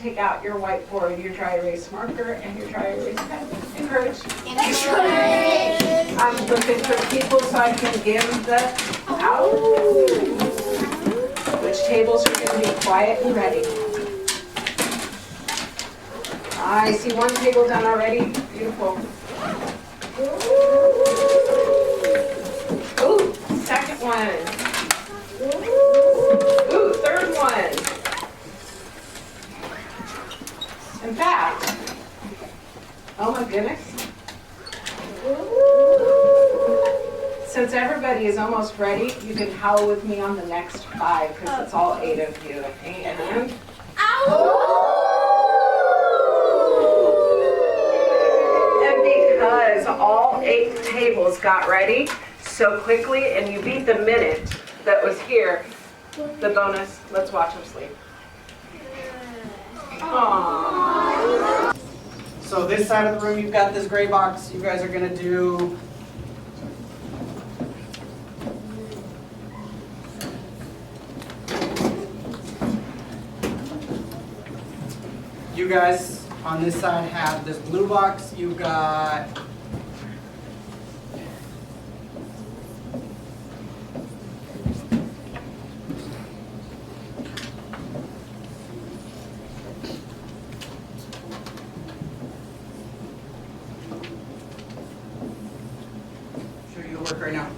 take out your whiteboard, your dry erase marker, and your dry erase pen. Encourage. I'm looking for people so I can give the out. Which tables are going to be quiet and ready? I see one table done already. Beautiful. Ooh, second one. Ooh, third one. In fact, oh my goodness. Since everybody is almost ready, you can howl with me on the next 5 because it's all 8 of you. And because all 8 tables got ready so quickly and you beat the minute that was here, the bonus, let's watch them sleep. Aww. So this side of the room, you've got this gray box. You guys are going to do you guys on this side have this blue box. You've got show you the work right now.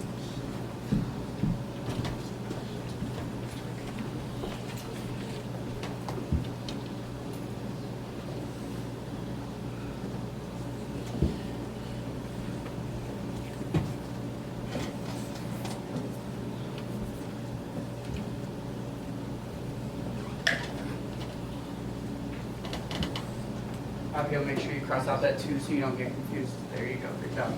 Abigail, make sure you cross out that 2 so you don't get confused. There you go. Good job.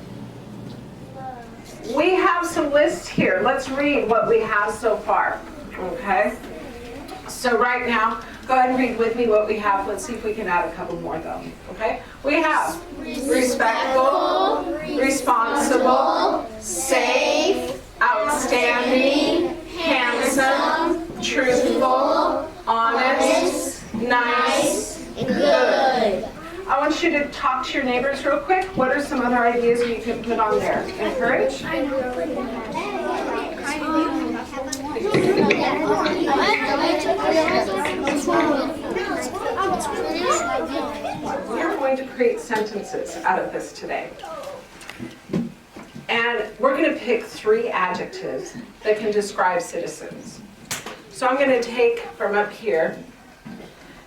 We have some lists here. Let's read what we have so far. Okay? So right now, go ahead and read with me what we have. Let's see if we can add a couple more though. Okay? We have respectful, responsible, safe, outstanding, handsome, truthful, honest, nice, good. I want you to talk to your neighbors real quick. What are some other ideas you can put on there? Encourage. We're going to create sentences out of this today. And we're going to pick 3 adjectives that can describe citizens. So I'm going to take from up here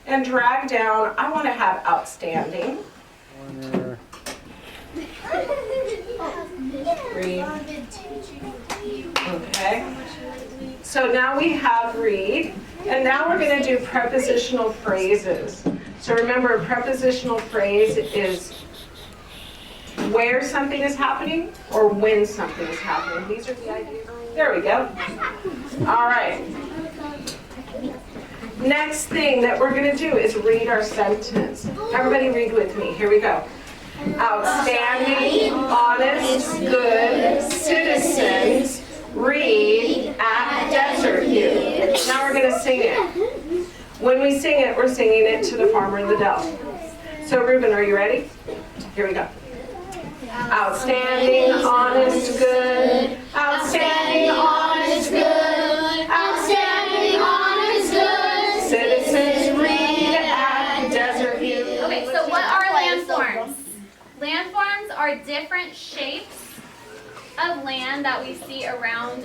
and drag down. I want to have outstanding. Read. Okay. So now we have read. And now we're going to do prepositional phrases. So remember, a prepositional phrase is where something is happening or when something is happening. These are the ideas. There we go. All right. Next thing that we're going to do is read our sentence. Everybody read with me. Here we go. Outstanding, honest, good citizens read at Desert View. Now we're going to sing it. When we sing it, we're singing it to the farmer in the dell. So Reuben, are you ready? Here we go. Outstanding, honest, good. Outstanding, honest, good. Outstanding, honest, good. Citizens read at Desert View. Okay, so what are landforms? Landforms are different shapes of land that we see around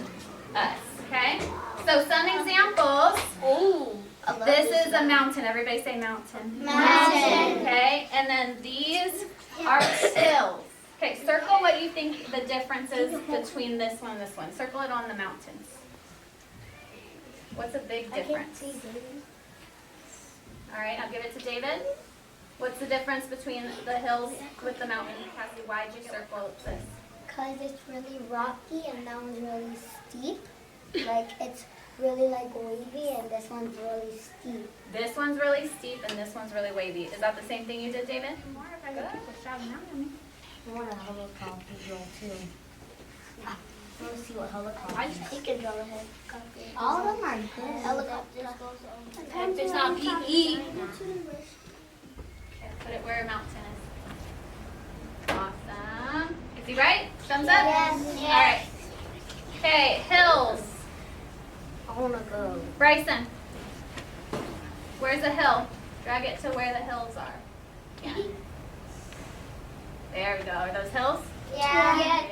us, okay? So some examples. Ooh. This is a mountain. Everybody say mountain. Mountain. Okay, and then these are hills. Okay, circle what you think the difference is between this one and this one. Circle it on the mountains. What's a big difference? All right, I'll give it to David. What's the difference between the hills with the mountain? Cassie, why did you circle this? Because it's really rocky and that one's really steep. Like it's really like wavy and this one's really steep. This one's really steep and this one's really wavy. Is that the same thing you did, David? Good. I want a helicopter drill too. I want to see what helicopter. You can draw a helicopter. All of them are good. Helicopters goes over. top PE. Okay, put it where a mountain is. Awesome. Is he right? Thumbs up? Yes. All right. Okay, hills. I wanna go. Bryson. Where's a hill? Drag it to where the hills are. Yeah. There we go. Are those hills? Yeah.